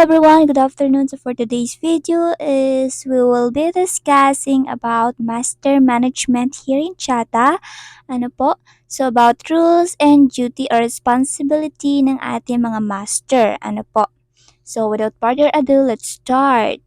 everyone, good afternoon. So for today's video is we will be discussing about master management here in Chata. Ano po? So about rules and duty or responsibility ng ating mga master. Ano po? So without further ado, let's start.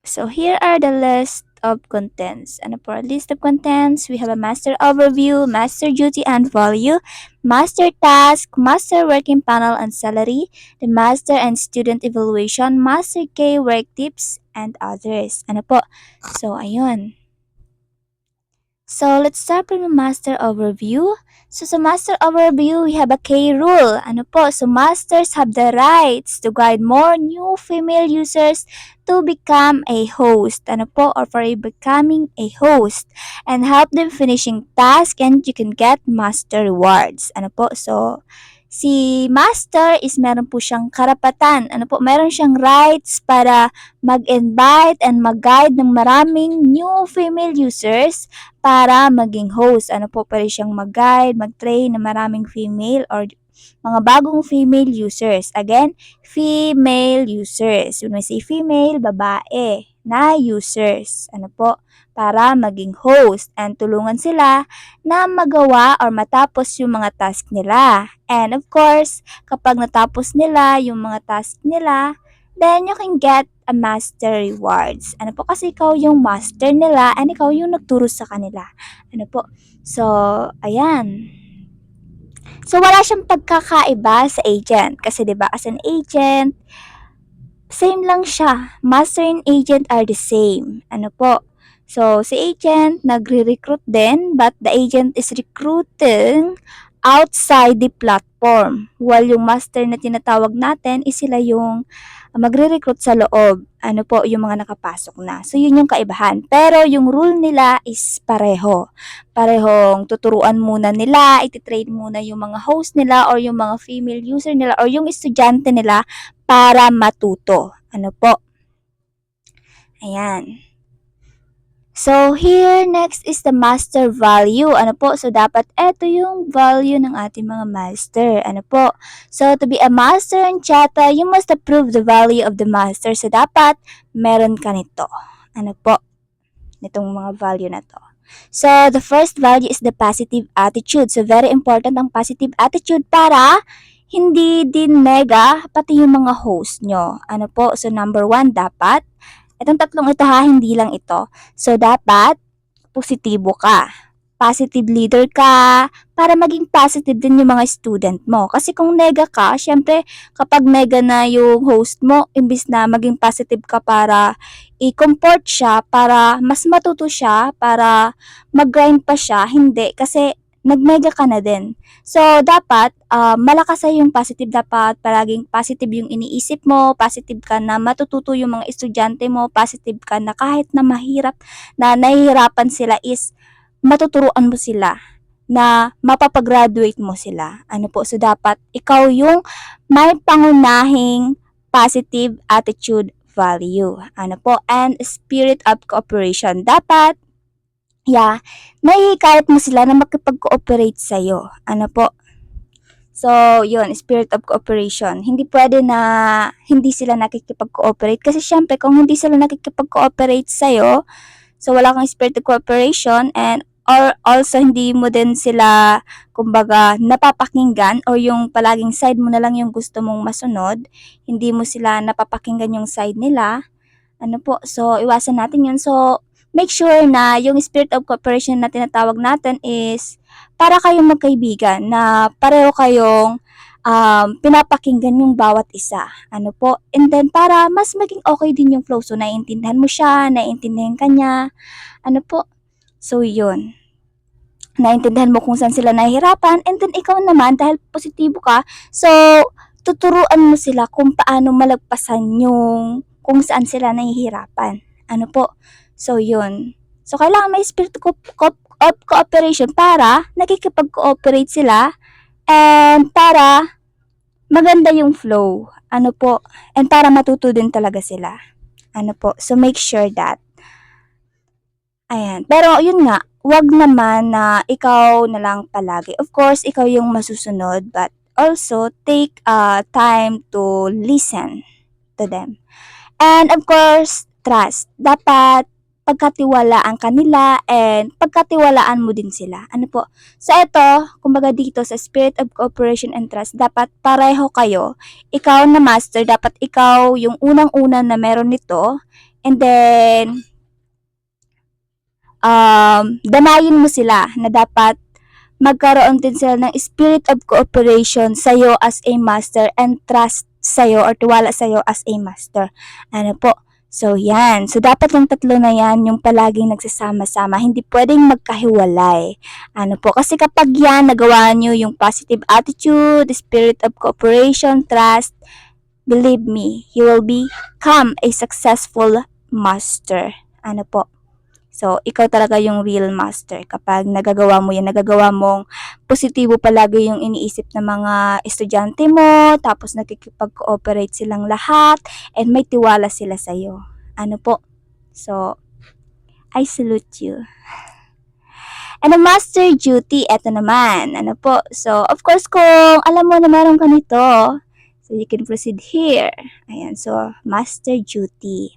So here are the list of contents. And for a list of contents, we have a master overview, master duty and value, master task, master working panel and salary, the master and student evaluation, master K work tips, and others. Ano po? So, ayun. So, let's start from the master overview. So, sa master overview, we have a K rule. Ano po? So, masters have the rights to guide more new female users to become a host. Ano po? Or for becoming a host. And help them finishing task and you can get master rewards. Ano po? So, si master is meron po siyang karapatan. Ano po? Meron siyang rights para mag-invite and mag-guide ng maraming new female users para maging host. Ano po, pwede siyang mag-guide, mag-train ng maraming female or mga bagong female users. Again, female users. When we say female, babae na users. Ano po, para maging host and tulungan sila na magawa or matapos yung mga task nila. And of course, kapag natapos nila yung mga task nila, then you can get a master rewards. Ano po, kasi ikaw yung master nila and ikaw yung nagturo sa kanila. Ano po? So, ayan. So, wala siyang pagkakaiba sa agent. Kasi 'di ba as an agent, same lang siya. Master and agent are the same. Ano po? So, si agent nagre-recruit din, but the agent is recruiting outside the platform. While yung master na tinatawag natin is sila yung magre-recruit sa loob. Ano po, yung mga nakapasok na. So, yun yung kaibahan. Pero yung rule nila is pareho. Parehong tuturuan muna nila, ititrain muna yung mga host nila or yung mga female user nila or yung estudyante nila para matuto. Ano po? Ayan. So, here next is the master value. Ano po? So, dapat ito yung value ng ating mga master. Ano po? So, to be a master in Chata, you must approve the value of the master. So, dapat meron ka nito. Ano po? Nitong mga value na to. So, the first value is the positive attitude. So, very important ang positive attitude para hindi din mega pati yung mga host nyo. Ano po? So, number 1, dapat itong tatlong ito ha, hindi lang ito. So, dapat positibo ka. Positive leader ka para maging positive din yung mga student mo. Kasi kung nega ka, syempre kapag nega na yung host mo, imbis na maging positive ka para i-comport siya, para mas matuto siya, para mag-grind pa siya, hindi. Kasi nagmega ka na din. So, dapat malakas ay yung positive. Dapat palaging positive yung iniisip mo, positive ka na matututo yung mga estudyante mo, positive ka na kahit na mahirap, na nahihirapan sila is matuturuan mo sila na mapapagraduate mo sila. Ano po? So, dapat ikaw yung may pangunahing positive attitude value. Ano po? And spirit of cooperation. Dapat nahihikayat mo sila na makipag-cooperate sa'yo. Ano po? So, yun, spirit of cooperation. Hindi pwede na hindi sila nakikipag-cooperate kasi syempre kung hindi sila nakikipag-cooperate sa'yo, so wala kang spirit of cooperation and or also hindi mo din sila kumbaga napapakinggan or yung palaging side mo na lang yung gusto mong masunod, hindi mo sila napapakinggan yung side nila. Ano po? So, iwasan natin yun. So, make sure na yung spirit of cooperation na tinatawag natin is para kayong magkaibigan na pareho kayong pinapakinggan yung bawat isa. Ano po? And then, para mas maging okay din yung flow. So, naiintindihan mo siya, naiintindihan ka niya. Ano po? So, yun. Naiintindihan mo kung saan sila nahihirapan. And then, ikaw naman, dahil positibo ka, so, tuturuan mo sila kung paano malagpasan yung kung saan sila nahihirapan. Ano po? So, yun. So, kailangan may spirit of cooperation para nakikipag-cooperate sila and para maganda yung flow. Ano po? And para matuto din talaga sila. Ano po? So, make sure that. Ayan. Pero, yun nga, wag naman na ikaw na lang palagi. Of course, ikaw yung masusunod, but also take time to listen. to them. And of course, trust. Dapat pagkatiwalaan kanila and pagkatiwalaan mo din sila. Ano po? So ito, kumbaga dito sa spirit of cooperation and trust, dapat pareho kayo. Ikaw na master, dapat ikaw yung unang-una na meron nito. And then, danayin mo sila na dapat magkaroon din sila ng spirit of cooperation sa'yo as a master and trust sa'yo or tiwala sa'yo as a master. Ano po? So, yan. So, dapat yung tatlo na yan yung palaging nagsasama-sama. Hindi pwedeng magkahiwalay. Ano po? Kasi kapag yan, nagawa nyo yung positive attitude, spirit of cooperation, trust, believe me, you will become a successful master. Ano po? So, ikaw talaga yung real master kapag nagagawa mo yan, nagagawa mong positibo palagi yung iniisip ng mga estudyante mo, tapos nakikipag-cooperate silang lahat, and may tiwala sila sa'yo. Ano po? So, I salute you. And a master duty, eto naman. Ano po? So, of course, kung alam mo na meron ka nito, so you can proceed here. Ayan, so, master duty.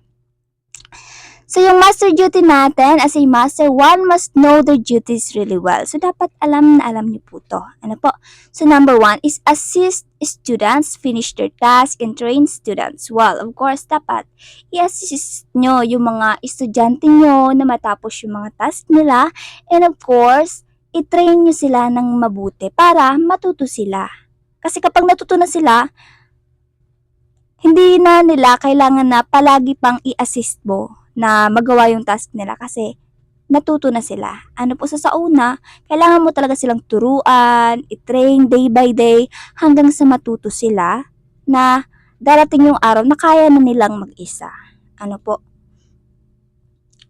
So, yung master duty natin, as a master, one must know their duties really well. So, dapat alam na alam niyo po to. Ano po? So, number 1 is assist students finish their task and train students well. Of course, dapat i-assist nyo yung mga estudyante nyo na matapos yung mga task nila. And of course, i-train nyo sila ng mabuti para matuto sila. Kasi kapag natuto na sila, hindi na nila kailangan na palagi pang i-assist mo na magawa yung task nila kasi natuto na sila. Ano po sa una, kailangan mo talaga silang turuan, i-train day by day hanggang sa matuto sila na darating yung araw na kaya na nilang mag-isa. Ano po?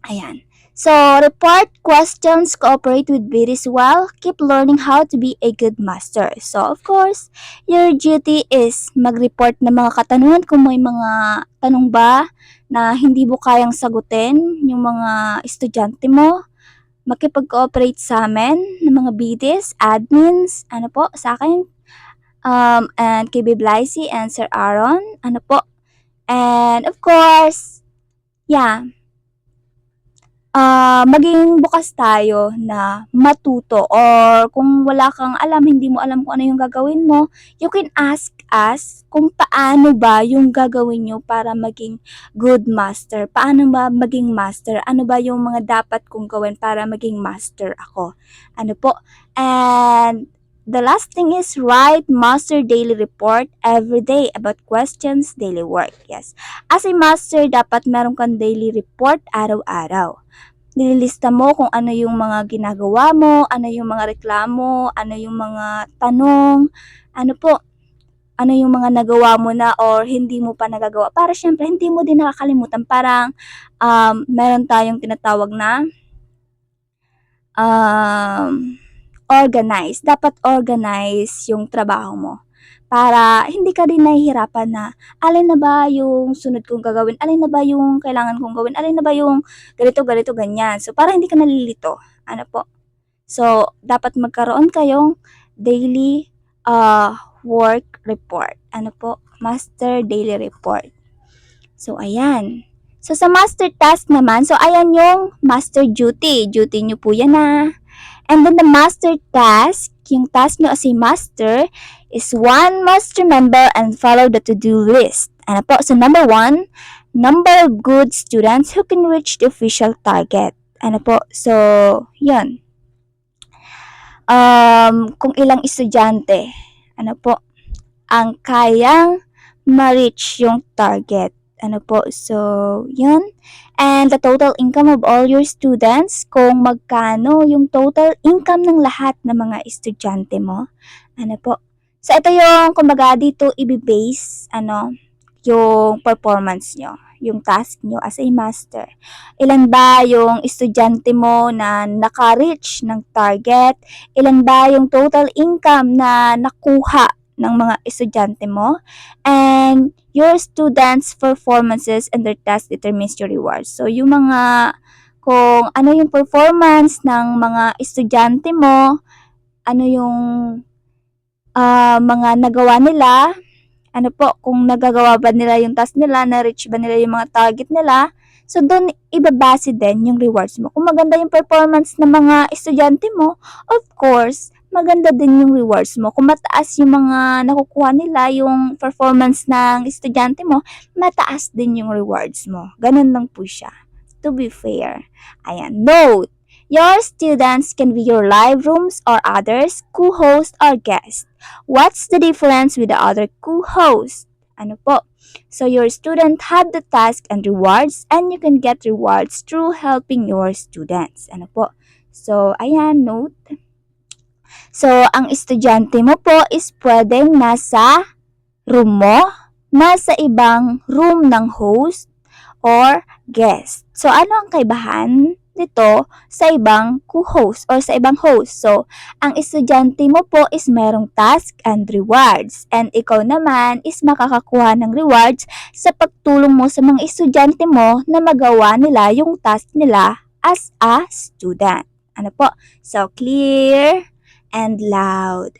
Ayan. So, report questions, cooperate with British well, keep learning how to be a good master. So, of course, your duty is mag-report ng mga katanungan kung may mga tanong ba na hindi mo kayang sagutin yung mga estudyante mo. Makipag-cooperate sa amin ng mga BDs, admins, ano po, sa akin, and kay Biblaisi and Sir Aaron, ano po. And of course, yeah, maging bukas tayo na matuto or kung wala kang alam, hindi mo alam kung ano yung gagawin mo, you can ask us kung paano ba yung gagawin nyo para maging good master. Paano ba maging master? Ano ba yung mga dapat kong gawin para maging master ako? Ano po? And the last thing is write master daily report every day about questions, daily work. Yes. As a master, dapat meron kang daily report araw-araw. Nililista mo kung ano yung mga ginagawa mo, ano yung mga reklamo, ano yung mga tanong, ano po, ano yung mga nagawa mo na or hindi mo pa nagagawa. Para syempre, hindi mo din nakakalimutan. Parang meron tayong tinatawag na organize. Dapat organize yung trabaho mo. Para hindi ka din nahihirapan na alin na ba yung sunod kong gagawin, alin na ba yung kailangan kong gawin, alin na ba yung ganito, ganyan. So, para hindi ka nalilito. Ano po? So, dapat magkaroon kayong daily work report. Ano po? Master daily report. So, ayan. So, sa master task naman, so ayan yung master duty. Duty nyo po yan na. And then the master task, yung task nyo as a master, is one must remember and follow the to-do list. Ano po? So, number 1, number of good students who can reach the official target. Ano po? So, yun. Kung ilang estudyante, ano po, ang kayang ma-reach yung target. Ano po? So, yun. And the total income of all your students, kung magkano yung total income ng lahat ng mga estudyante mo. Ano po? So, ito yung, kumbaga, dito i-base, yung performance nyo, yung task nyo as a master. Ilan ba yung estudyante mo na naka-reach ng target? Ilan ba yung total income na nakuha ng mga estudyante mo? And your students' performances and their task determines your rewards. So, yung mga, kung ano yung performance ng mga estudyante mo, ano yung mga nagawa nila, Ano po, kung nagagawa ba nila yung task nila, na-reach ba nila yung mga target nila. So, doon ibabase din yung rewards mo. Kung maganda yung performance ng mga estudyante mo, of course, maganda din yung rewards mo. Kung mataas yung mga nakukuha nila, yung performance ng estudyante mo, mataas din yung rewards mo. Ganun lang po siya. To be fair. Ayan. Note, your students can be your live rooms or others, co-host or guest. What's the difference with the other co-host? Ano po? So your student have the task and rewards and you can get rewards through helping your students. Ano po? So, ayan, note. So, ang estudyante mo po is pwedeng nasa room mo, nasa ibang room ng host, or guest. So, ano ang kaibahan nito sa ibang co-host or sa ibang host? So, ang estudyante mo po is merong task and rewards. And ikaw naman is makakakuha ng rewards sa pagtulong mo sa mga estudyante mo na magawa nila yung task nila as a student. Ano po? So, clear and loud.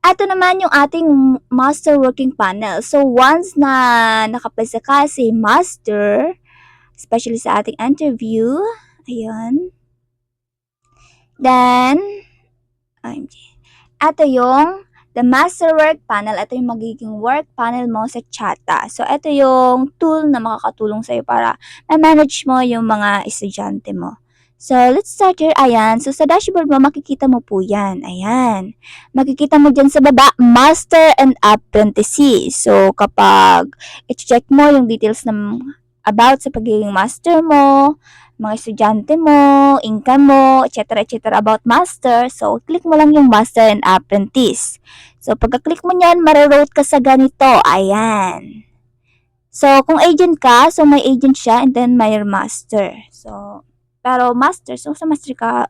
Ito naman yung ating master working panel. So, once na nakapasa ka si master, especially sa ating interview, ayun. Then, ito yung the master work panel. Ito yung magiging work panel mo sa Chata. So, ito yung tool na makakatulong sa'yo para ma-manage mo yung mga estudyante mo. So, let's start here. Ayan. So, sa dashboard mo, makikita mo po yan. Ayan. Makikita mo dyan sa baba, Master and Apprentices. So, kapag i-check mo yung details ng about sa pagiging master mo, mga estudyante mo, income mo, etc. about master. So, click mo lang yung Master and Apprentice. So, pagka-click mo nyan, marirote ka sa ganito. Ayan. So, kung agent ka, so may agent siya and then may master. So, pero master, so sa master ka,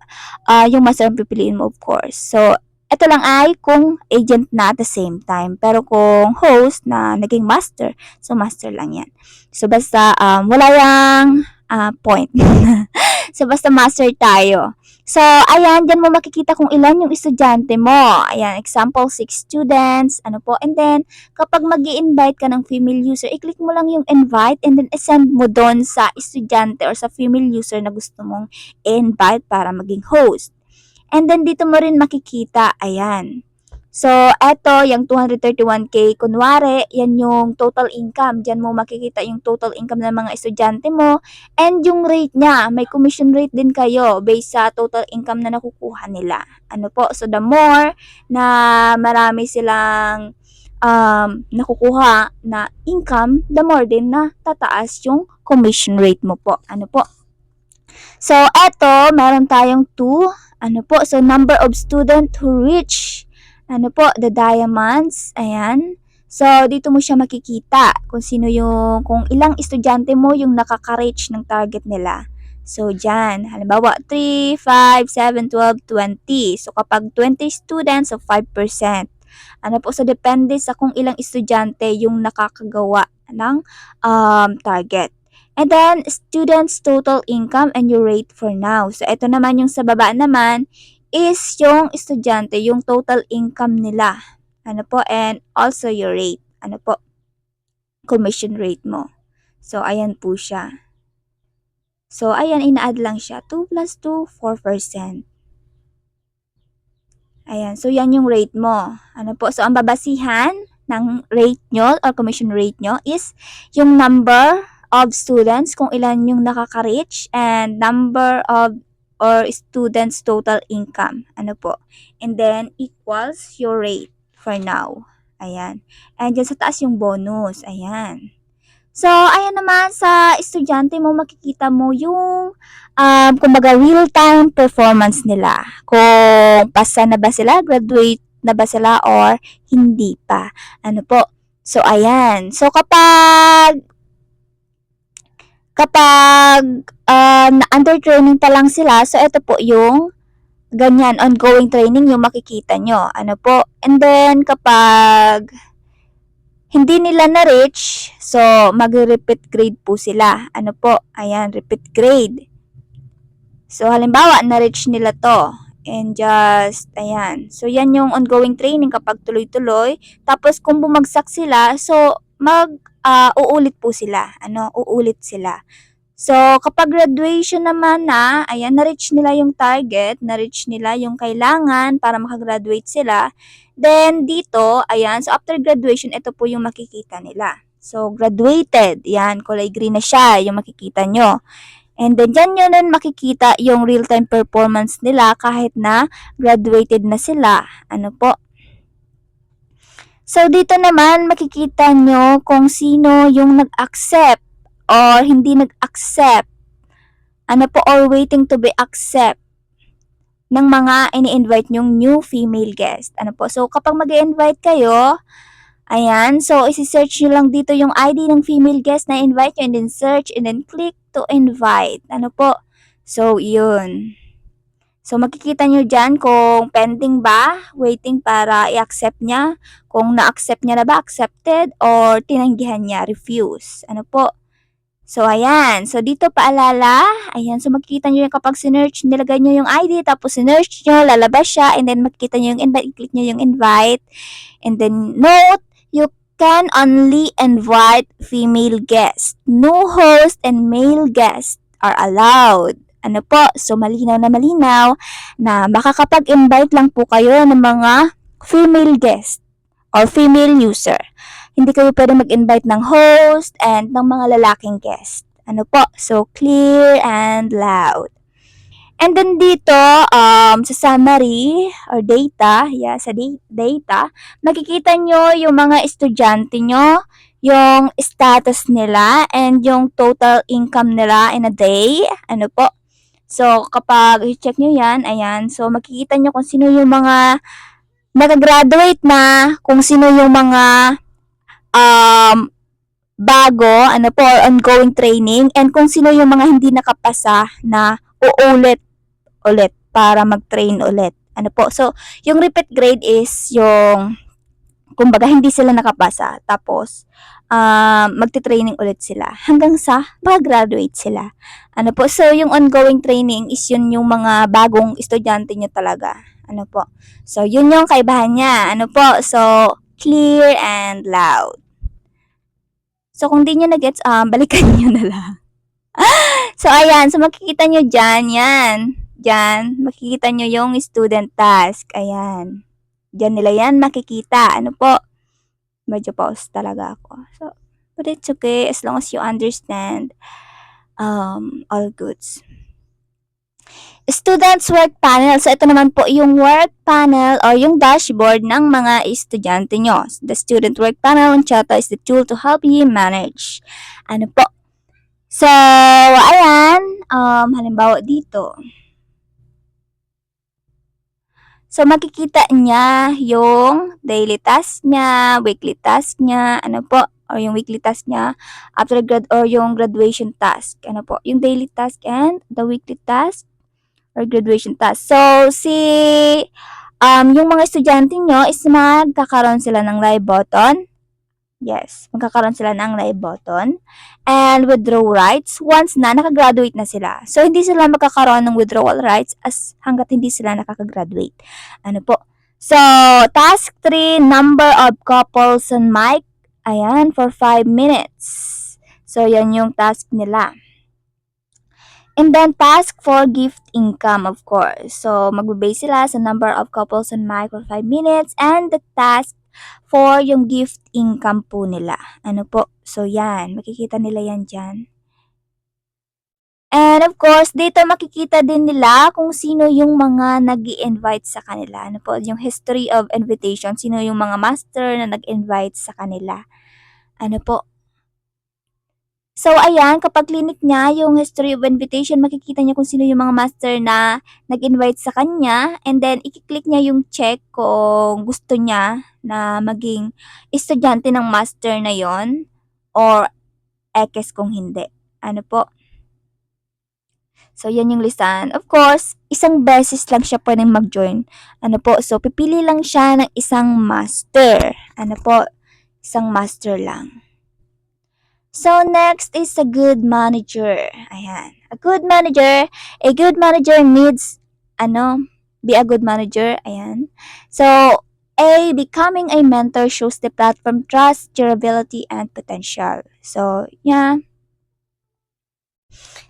yung master ang pipiliin mo of course. So, ito lang ay kung agent na at the same time. Pero kung host na naging master, so master lang yan. So, basta wala yung point. So, basta master tayo. So, ayan, dyan mo makikita kung ilan yung estudyante mo. Ayan, example, 6 students, ano po. And then, kapag mag invite ka ng female user, i-click mo lang yung invite and then send mo doon sa estudyante or sa female user na gusto mong invite para maging host. And then, dito mo rin makikita, ayan. So, eto, yung 231K, kunwari, yan yung total income. Diyan mo makikita yung total income ng mga estudyante mo. And yung rate niya, may commission rate din kayo based sa total income na nakukuha nila. Ano po? So, the more na marami silang nakukuha na income, the more din na tataas yung commission rate mo po. Ano po? So, eto, meron tayong 2. Ano po? So, number of student who reach the diamonds. Ayan. So, dito mo siya makikita kung sino kung ilang estudyante mo yung nakaka-reach ng target nila. So, dyan. Halimbawa, 3, 5, 7, 12, 20. So, kapag 20 students, so 5%. Ano po, so depende sa kung ilang estudyante yung nakakagawa ng target. And then, students' total income and your rate for now. So, ito naman yung sa baba naman is yung estudyante, yung total income nila. Ano po, and also your rate. Ano po, commission rate mo. So, ayan po siya. So, ayan, ina-add lang siya. 2 plus 2, 4%. Ayan, so yan yung rate mo. Ano po, so ang babasihan ng rate nyo or commission rate nyo is yung number of students, kung ilan yung nakaka-reach, and number of or students total income. Ano po. And then, equals your rate for now. Ayan. And dyan sa taas yung bonus. Ayan. So, ayan naman sa estudyante mo, makikita mo yung kumbaga real-time performance nila. Kung pasa na ba sila, graduate na ba sila, or hindi pa. Ano po. So, ayan. So, kapag under training pa lang sila, so ito po yung ganyan, ongoing training yung makikita nyo. Ano po. And then, kapag hindi nila na-reach, so mag-repeat grade po sila. Ano po. Ayan, repeat grade. So, halimbawa, na-reach nila to. And just, ayan. So, yan yung ongoing training kapag tuloy-tuloy. Tapos, kung bumagsak sila, so, uulit po sila. Uulit sila. So, kapag graduation naman na, ayan, na-reach nila yung target, na-reach nila yung kailangan para makagraduate sila. Then, dito, ayan, so after graduation, ito po yung makikita nila. So, graduated, yan, kulay green na siya, yung makikita nyo. And then, dyan nyo nun makikita yung real-time performance nila kahit na graduated na sila. Ano po? So, dito naman makikita nyo kung sino yung nag-accept or hindi nag-accept. Ano po, or waiting to be accept ng mga ini-invite nyong new female guest. Ano po? So, kapag mag-invite kayo, ayan, so isi-search nyo lang dito yung ID ng female guest na invite nyo and then search and then click to invite. Ano po? So, yun. So, makikita nyo dyan kung pending ba, waiting para i-accept niya, kung na-accept niya na ba, accepted, or tinanggihan niya, refuse. Ano po? So, ayan. So, dito paalala. Ayan. So, makikita nyo yung kapag sinearch, nilagay nyo yung ID, tapos sinearch nyo, lalabas siya, and then makikita nyo yung invite, i-click nyo yung invite. And then, note, you can only invite female guests. No host and male guests are allowed. Ano po? So, malinaw na makakapag-invite lang po kayo ng mga female guest or female user. Hindi kayo pwede mag-invite ng host and ng mga lalaking guest. Ano po? So, clear and loud. And then dito, sa summary or data, sa data, makikita nyo yung mga estudyante nyo, yung status nila, and yung total income nila in a day. Ano po? So, kapag i-check nyo yan, ayan, so makikita nyo kung sino yung mga nag-graduate na, kung sino yung mga bago, ano po, ongoing training, and kung sino yung mga hindi nakapasa na uulit ulit para mag-train ulit. Ano po? So, yung repeat grade is yung kumbaga hindi sila nakapasa. Tapos, magte-training ulit sila hanggang sa mag-graduate sila. Ano po? So, yung ongoing training is yun yung mga bagong estudyante nyo talaga. Ano po? So, yun yung kaibahan niya. Ano po? So, clear and loud. So, kung di nyo na-gets, balikan nyo na lang. So, ayan. So, makikita nyo dyan, yan. Dyan, makikita nyo yung student task. Ayan. Dyan nila yan makikita. Ano po? Medyo pause talaga ako. So, but it's okay as long as you understand all goods. Students work panel. So, ito naman po yung work panel or yung dashboard ng mga estudyante nyo. The student work panel on Chata is the tool to help you manage. Ano po? So, ayan. Halimbawa dito. So, makikita niya yung daily task niya, weekly task niya, ano po, or yung weekly task niya, after or yung graduation task, ano po, yung daily task and the weekly task or graduation task. So, yung mga estudyante nyo is magkakaroon sila ng live button. Yes, magkakaroon sila ng live button and withdraw rights once na nakagraduate na sila. So, hindi sila magkakaroon ng withdrawal rights hanggat hindi sila nakakagraduate. Ano po? So, task 3, number of couples on mic. Ayan, for 5 minutes. So, yan yung task nila. And then, task 4, gift income, of course. So, magbe-base sila sa number of couples on mic for 5 minutes and the task for yung gift income po nila. Ano po? So, yan. Makikita nila yan dyan. And of course, dito makikita din nila kung sino yung mga nag-i-invite sa kanila. Ano po? Yung history of invitation. Sino yung mga master na nag-invite sa kanila. Ano po? So, ayan, kapag clinic niya yung history of invitation, makikita niya kung sino yung mga master na nag-invite sa kanya. And then, i-click niya yung check kung gusto niya na maging estudyante ng master na yon or X kung hindi. Ano po? So, yan yung listahan. Of course, isang beses lang siya pwedeng mag-join. Ano po? So, pipili lang siya ng isang master. Ano po? Isang master lang. So, next is a good manager. Ayan. A good manager needs, be a good manager. Ayan. So, becoming a mentor shows the platform trust, durability, and potential. So, yeah.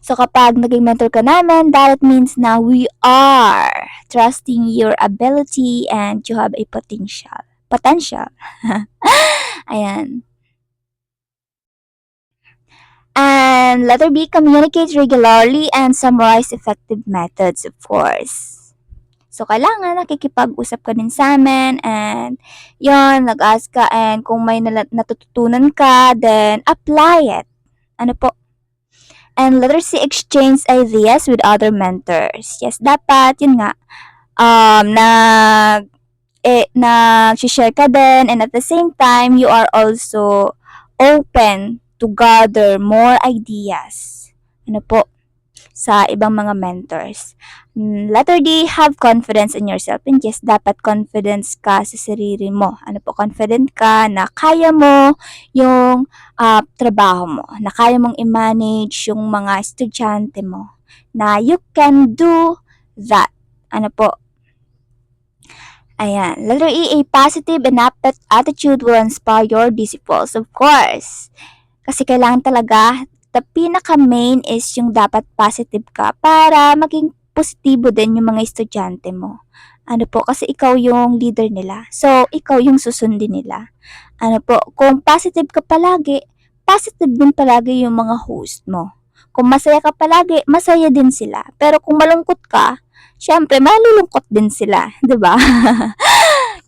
So, kapag naging mentor ka namin, that means na we are trusting your ability and you have a potential. Potential. Ayan. And letter B, communicate regularly and summarize effective methods, of course. So, kailangan nakikipag-usap ka din sa amin and yon nag-ask ka and kung may natututunan ka, then apply it. Ano po? And letter C, exchange ideas with other mentors. Yes, dapat, yun nga, nag-share ka din and at the same time, you are also open to gather more ideas. Ano po? Sa ibang mga mentors. Letter D, have confidence in yourself. And yes, dapat confidence ka sa sarili mo. Ano po, confident ka na kaya mo yung trabaho mo, na kaya mong i-manage yung mga estudyante mo, na you can do that. Ano po, ayan. Letter E, a positive and attitude will inspire your disciples, of course. Kasi kailangan talaga, the pinaka-main is yung dapat positive ka para maging positibo din yung mga estudyante mo. Ano po, kasi ikaw yung leader nila. So, ikaw yung susundin nila. Ano po, kung positive ka palagi, positive din palagi yung mga host mo. Kung masaya ka palagi, masaya din sila. Pero kung malungkot ka, syempre, malulungkot din sila. 'Di ba?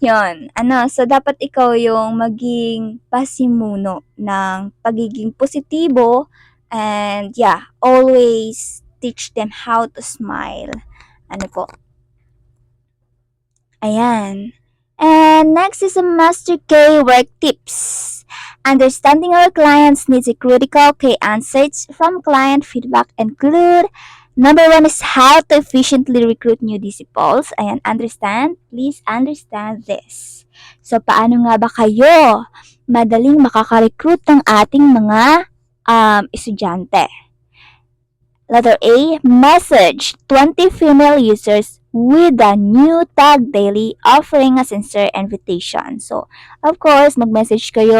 Yun. So dapat ikaw yung maging pasimuno ng pagiging positibo and yeah, always teach them how to smile. Ano po? Ayan. And next is a Master K work tips. Understanding our clients needs a critical K answers from client feedback include number 1 is how to efficiently recruit new disciples. Ayan, understand? Please understand this. So, paano nga ba kayo madaling makaka-recruit ng ating mga estudyante? Letter A, message 20 female users with a new tag daily offering a sincere invitation. So, of course, mag-message kayo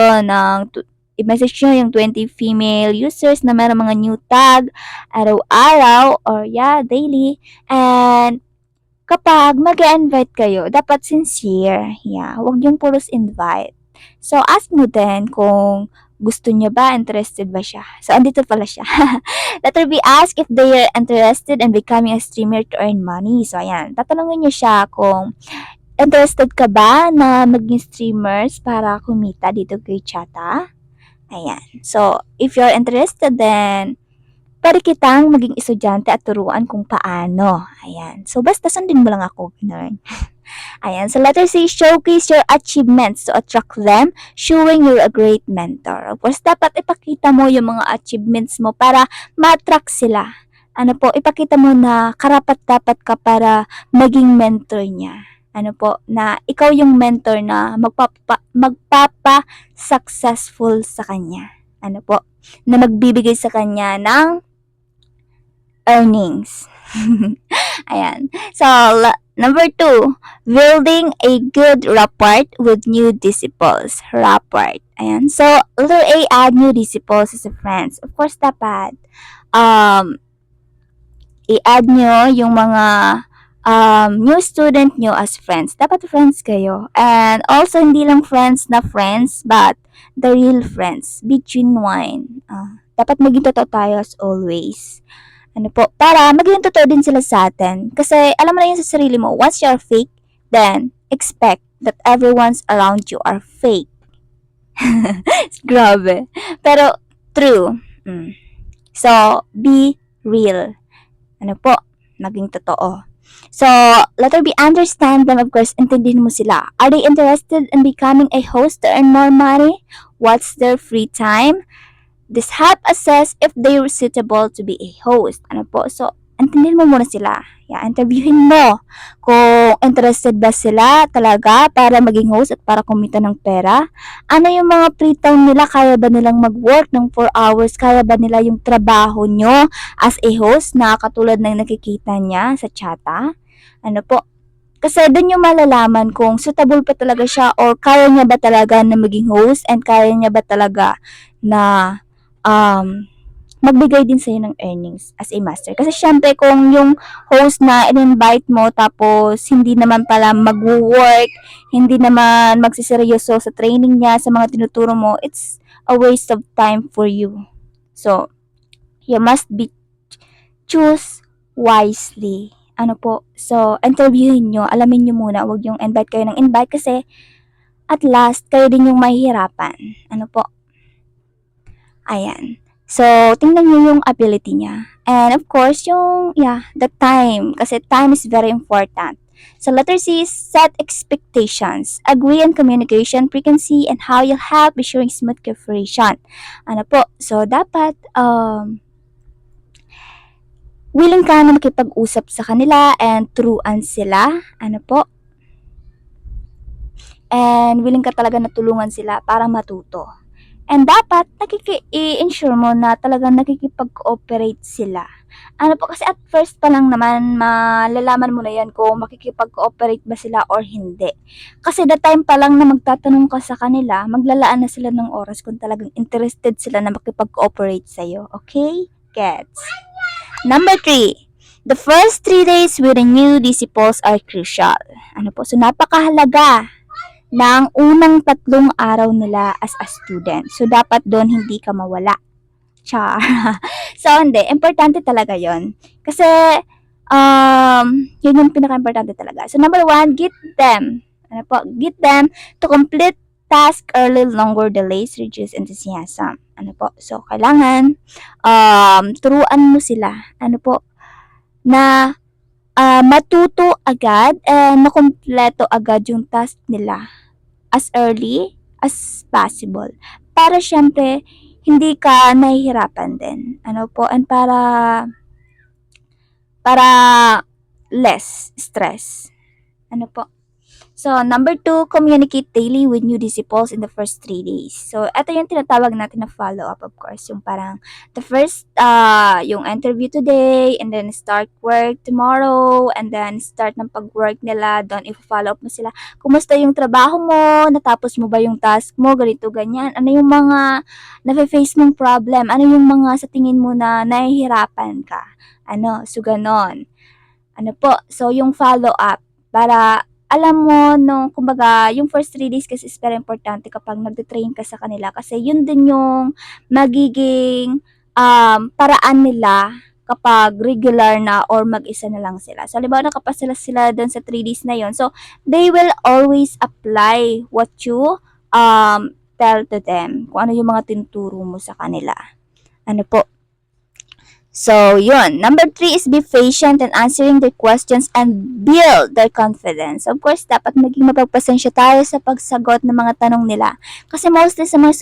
i-message nyo yung 20 female users na meron mga new tag araw-araw or daily. And kapag mag-invite kayo, dapat sincere. Yeah, huwag yung puros invite. So, ask mo din kung gusto niya ba, interested ba siya. So, andito pala siya. Letter B, ask if they are interested in becoming a streamer to earn money. So, ayan, tatanungin niyo siya kung interested ka ba na maging streamers para kumita dito kay Chata. Ayan. So, if you're interested, then pwede kitang maging estudyante at turuan kung paano. Ayan. So, basta sundin mo lang ako. Ganun. Ayan. So, letter C, showcase your achievements to attract them, showing you're a great mentor. Of course, dapat ipakita mo yung mga achievements mo para ma-attract sila. Ano po, ipakita mo na karapat-dapat ka para maging mentor niya. Ano po, na ikaw yung mentor na magpapa-successful sa kanya. Ano po, na magbibigay sa kanya ng earnings. Ayan. So, number 2, building a good rapport with new disciples. Rapport. Ayan. So, letter A, add new disciples as a friends. Of course, dapat i-add nyo yung mga new student nyo as friends. Dapat friends kayo. And also, hindi lang friends na friends, but the real friends. Be genuine. Dapat maging totoo tayo as always. Ano po, para maging totoo din sila sa atin. Kasi alam mo na yun sa sarili mo, once you're fake, then expect that everyone's around you are fake. Grabe. Pero, true. So, be real. Ano po, maging totoo. So, letter B, understand them. Of course, intindihin mo sila. Are they interested in becoming a host to earn more money? What's their free time? This help assess if they are suitable to be a host. Ano po? So, intindihin mo muna sila. Interviewin mo kung interested ba sila talaga para maging host at para kumita ng pera. Ano yung mga free time nila? Kaya ba nilang mag-work ng 4 hours? Kaya ba nila yung trabaho nyo as a host na katulad ng nakikita niya sa Chata? Ano po? Kasi doon yung malalaman kung suitable pa talaga siya or kaya niya ba talaga na maging host and kaya niya ba talaga na um, magbigay din sa'yo ng earnings as a master. Kasi syempre kung yung host na in-invite mo tapos hindi naman pala mag-work, hindi naman magsiseryoso sa training niya, sa mga tinuturo mo, it's a waste of time for you. So, you must be choose wisely. Ano po? So, interviewin nyo, alamin nyo muna, wag yung invite kayo ng invite kasi at last, kayo din yung mahihirapan. Ano po? Ayan. So, tingnan nyo yung ability niya. And of course, the time. Kasi time is very important. So, letter C is set expectations. Agree on communication frequency and how you'll help ensuring smooth cooperation. Ano po? So, dapat, willing ka na makipag-usap sa kanila and truan sila. Ano po? And willing ka talaga na tulungan sila para matuto. And dapat, i-ensure mo na talagang nakikipag-cooperate sila. Ano po, kasi at first pa lang naman, malalaman mo na yan kung makikipag-cooperate ba sila or hindi. Kasi the time pa lang na magtatanong ka sa kanila, maglalaan na sila ng oras kung talagang interested sila na makipag-cooperate sa'yo. Okay? Gets? Number 3. The first 3 days with the new disciples are crucial. Ano po, so napakahalaga ng unang 3 araw nila as a student. So, dapat doon hindi ka mawala. Char. So, hindi. Importante talaga yon. Kasi, yun yung pinaka-importante talaga. So, number 1, get them. Ano po? Get them to complete task early, longer delays, reduce enthusiasm. Ano po? So, kailangan, turuan mo sila. Ano po? Na, matuto agad and makumpleto agad yung task nila as early as possible. Para syempre, hindi ka nahihirapan din. Ano po? And para less stress. Ano po? So, number 2, communicate daily with new disciples in the first 3 days. So, ito yung tinatawag natin na follow-up, of course. Yung parang, the first, yung interview today, and then start work tomorrow, and then start ng pag-work nila, doon i-follow up mo sila. Kumusta yung trabaho mo? Natapos mo ba yung task mo? Ganito, ganyan. Ano yung mga na-face mong problem? Ano yung mga sa tingin mo na nahihirapan ka? Ano? So, ganon. Ano po? So, yung follow-up, para alam mo, kumbaga, yung first 3 days kasi is very importante kapag nagde-train ka sa kanila kasi yun din yung magiging paraan nila kapag regular na or mag-isa na lang sila. So, halimbawa, nakapasa sila dun sa 3 days na yun. So, they will always apply what you tell to them. Kung ano yung mga tinuturo mo sa kanila. Ano po? So, yun. Number 3 is be patient in answering their questions and build their confidence. Of course, dapat maging mapagpasensya tayo sa pagsagot ng mga tanong nila. Kasi mostly sa mga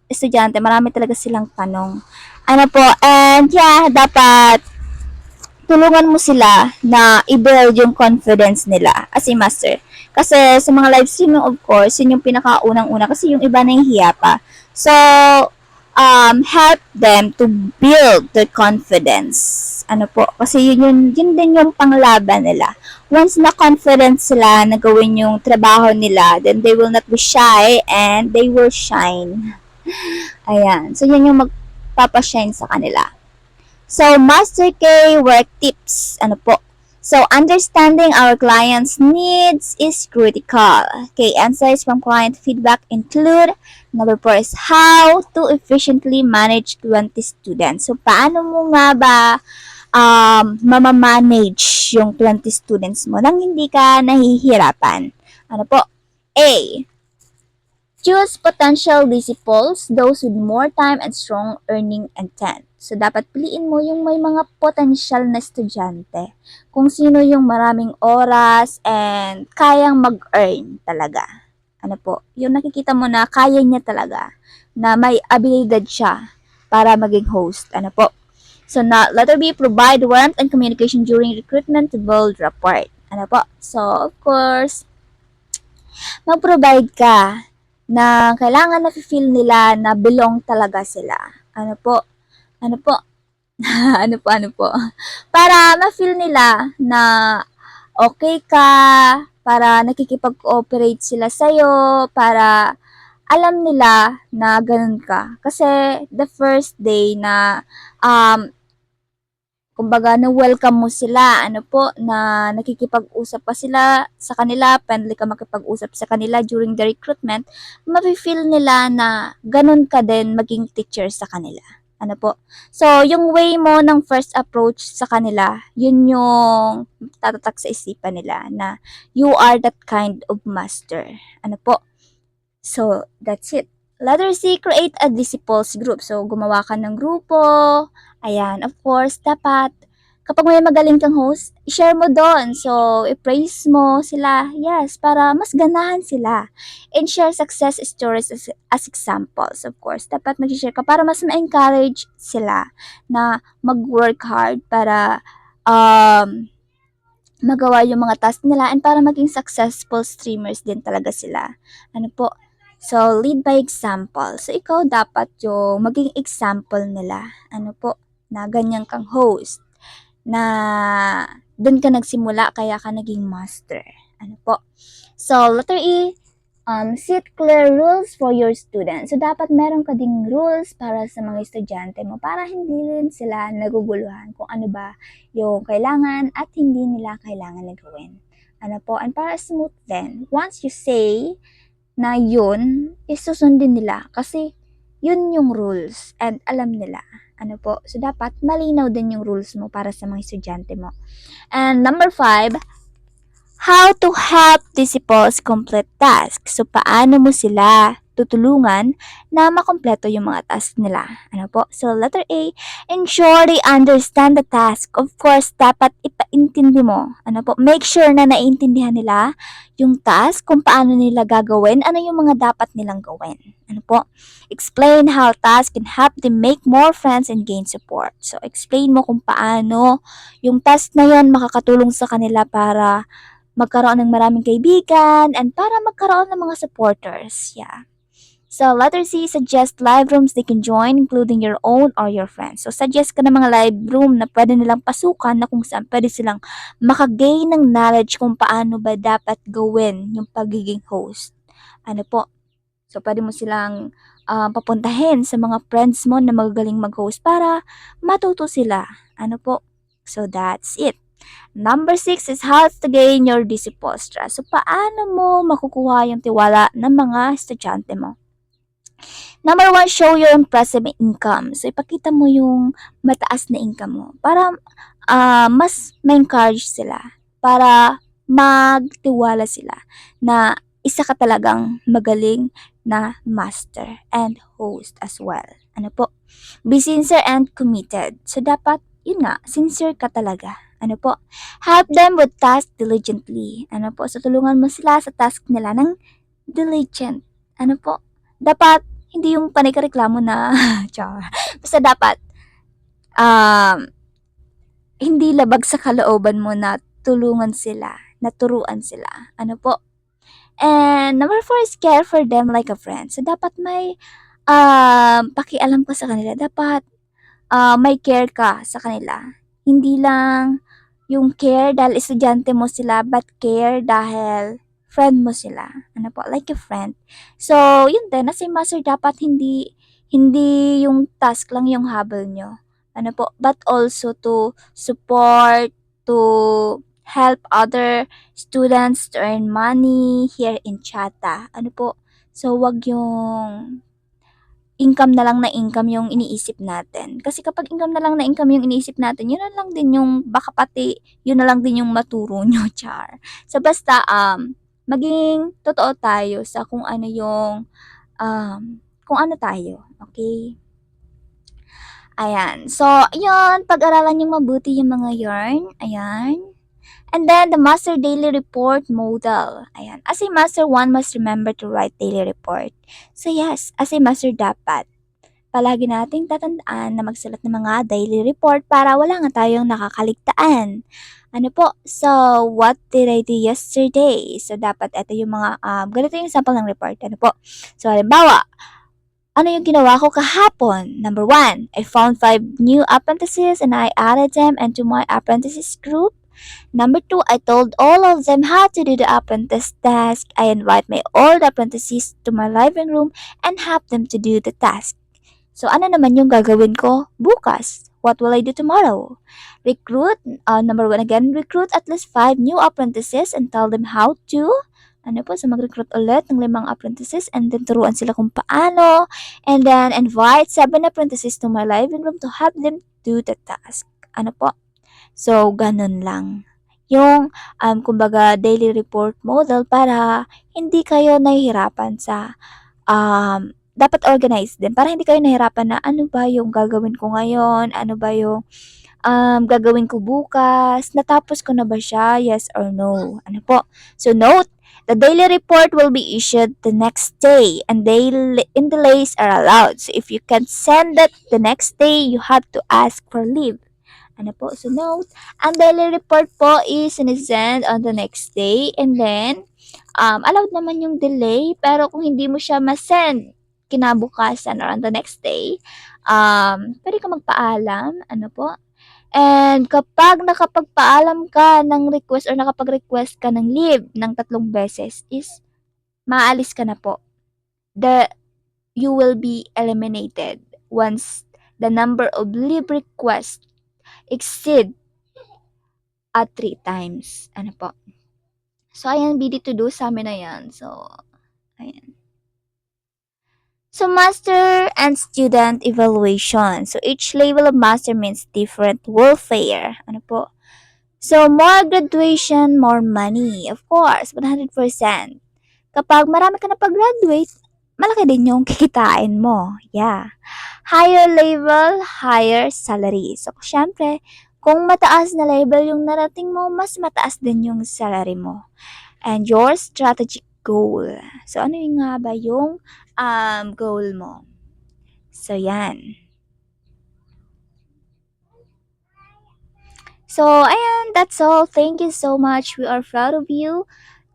estudyante, marami talaga silang tanong. Ano po, and yeah, dapat tulungan mo sila na i-build yung confidence nila as a master. Kasi sa mga live streaming, of course, yun yung pinakaunang-una kasi yung iba nahihiya pa. So, help them to build their confidence. Ano po, kasi yun din yung panglaban nila. Once na confident sila na gawin yung trabaho nila, then they will not be shy and they will shine. Ayan. So, yun yung magpapashine sa kanila. So, Master K work tips. Ano po? So, understanding our client's needs is critical. Okay, answers from client feedback include, number 4 is how to efficiently manage 20 students. So, paano mo nga ba mamamanage yung 20 students mo nang hindi ka nahihirapan? Ano po? A. Choose potential disciples, those with more time and strong earning intent. So, dapat piliin mo yung may mga potential na estudyante. Kung sino yung maraming oras and kayang mag-earn talaga. Ano po? Yung nakikita mo na kaya niya talaga. Na may abilidad siya para maging host. Ano po? So, letter B, provide warmth and communication during recruitment to build rapport. Ano po? So, of course, mag-provide ka na kailangan na feel nila na belong talaga sila. Ano po? Ano po? ano po? Para ma-feel nila na okay ka, para nakikipag-cooperate sila sa'yo, para alam nila na ganun ka. Kasi the first day na kumbaga na-welcome mo sila, na nakikipag-usap pa sila sa kanila, friendly ka makipag-usap sa kanila during the recruitment, mafe-feel nila na ganun ka din maging teacher sa kanila. So, yung way mo ng first approach sa kanila, yun yung tatatak sa isipan nila na you are that kind of master. So, that's it. Letter C, create a disciples group. So, gumawa ka ng grupo. Ayan, of course, dapat kapag may magaling kang host, i-share mo doon. So, i-praise mo sila. Yes, para mas ganahan sila. And share success stories as examples, of course. Dapat mag-share ka para mas ma-encourage sila na mag-work hard para magawa yung mga task nila and para maging successful streamers din talaga sila. So, lead by example. So, ikaw dapat yung maging example nila. Na ganyan kang host. Na doon ka nagsimula kaya ka naging master. So, letter E, set clear rules for your students. So, dapat meron ka ding rules para sa mga estudyante mo para hindi rin sila naguguluhan kung ano ba yung kailangan at hindi nila kailangan na gawin. And para smooth din, once you say na yun, isusundin nila kasi yun yung rules and alam nila. So, dapat malinaw din yung rules mo para sa mga estudyante mo. And number 5, how to help disciples complete tasks. So, paano mo sila tutulungan na makompleto yung mga task nila. So, letter A, ensure they understand the task. Of course, dapat ipaintindi mo. Make sure na naiintindihan nila yung task, kung paano nila gagawin, ano yung mga dapat nilang gawin. Explain how task can help them make more friends and gain support. So, explain mo kung paano yung task na yun makakatulong sa kanila para magkaroon ng maraming kaibigan and para magkaroon ng mga supporters. Yeah. So, letter C, suggest live rooms they can join, including your own or your friends. So, suggest ka ng mga live room na pwede nilang pasukan na kung saan pwede silang makagain ng knowledge kung paano ba dapat gawin yung pagiging host. So, pwede mo silang papuntahin sa mga friends mo na magagaling mag-host para matuto sila. So, that's it. Number 6 is how to gain your disciples trust. So, paano mo makukuha yung tiwala ng mga estudyante mo? Number 1, show your impressive income. So, ipakita mo yung mataas na income mo para mas ma-encourage sila, para magtiwala sila na isa ka talagang magaling na master and host as well. Be sincere and committed. So, dapat, yun nga, sincere ka talaga. Help them with task diligently. So, tulungan mo sila sa task nila ng diligent. Dapat, hindi yung panay-reklamo na, basta dapat, hindi labag sa kalooban mo na tulungan sila, na turuan sila. And number 4 is care for them like a friend. So, dapat may pakialam ka sa kanila. Dapat may care ka sa kanila. Hindi lang yung care dahil estudyante mo sila, but care dahil friend mo sila. Like a friend. So, yun din, as a master, dapat hindi yung task lang yung habol nyo. But also to support, to help other students to earn money here in Chata. So, wag yung income na lang na income yung iniisip natin. Kasi kapag income na lang na income yung iniisip natin, yun na lang din yung, baka pati, yun na lang din yung maturo nyo, char. So, basta, maging totoo tayo sa kung ano yung, kung ano tayo. Okay? Ayan. So, yun, pag-aralan yung mabuti yung mga yarn. Ayan. And then, the master daily report model. Ayan. As a master, one must remember to write daily report. So, yes, as a master dapat palagi nating tatandaan na magsulat ng mga daily report para wala nga tayong nakakaligtaan. So, what did I do yesterday? So, dapat ito yung mga, ganito yung sample ng report. So, halimbawa, ano yung ginawa ko kahapon? Number 1, I found 5 new apprentices and I added them into my apprentices group. Number two, I told all of them how to do the apprentice task. I invite my old apprentices to my living room and have them to do the task. So ano naman yung gagawin ko bukas? What will I do tomorrow? Recruit, number one again, recruit at least 5 new apprentices and tell them how to. Ano po, so mag-recruit ulit ng 5 apprentices and then turuan sila kung paano. And then invite 7 apprentices to my living room to have them do the task. Ano po? So, ganun lang. Yung, kumbaga, daily report model para hindi kayo nahihirapan sa dapat organized din para hindi kayo nahirapan na ano ba yung gagawin ko ngayon, ano ba yung gagawin ko bukas, natapos ko na ba siya, yes or no, ano po. So note, the daily report will be issued the next day and daily in delays are allowed. So if you can send that the next day, you have to ask for leave. Ano po? So note, ang daily report po is sinisend on the next day and then allowed naman yung delay pero kung hindi mo siya ma-send kinabukasan or on the next day, pwede ka magpaalam, ano po. And kapag nakapagpaalam ka ng request or nakapag-request ka ng leave ng 3 beses is maalis ka na po. You will be eliminated once the number of leave requests exceed at 3 times. Ano po. So, ayan, BD to do sa amin na yan. So, ayan. So, master and student evaluation. So, each level of master means different welfare. Ano po? So, more graduation, more money. Of course, 100%. Kapag marami ka na pag-graduate, malaki din yung kikitain mo. Yeah. Higher level, higher salary. So, syempre, kung mataas na level yung narating mo, mas mataas din yung salary mo. And your strategic goal. So, ano yung nga ba yung goal mo? So, yan. So, ayan, that's all. Thank you so much. We are proud of you.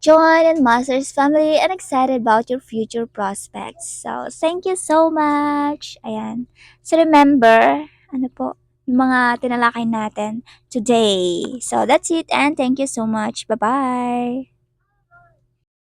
Join and Masters family and excited about your future prospects. So, thank you so much. Ayan. So, remember, ano po, yung mga tinalakay natin today. So, that's it and thank you so much. Bye-bye.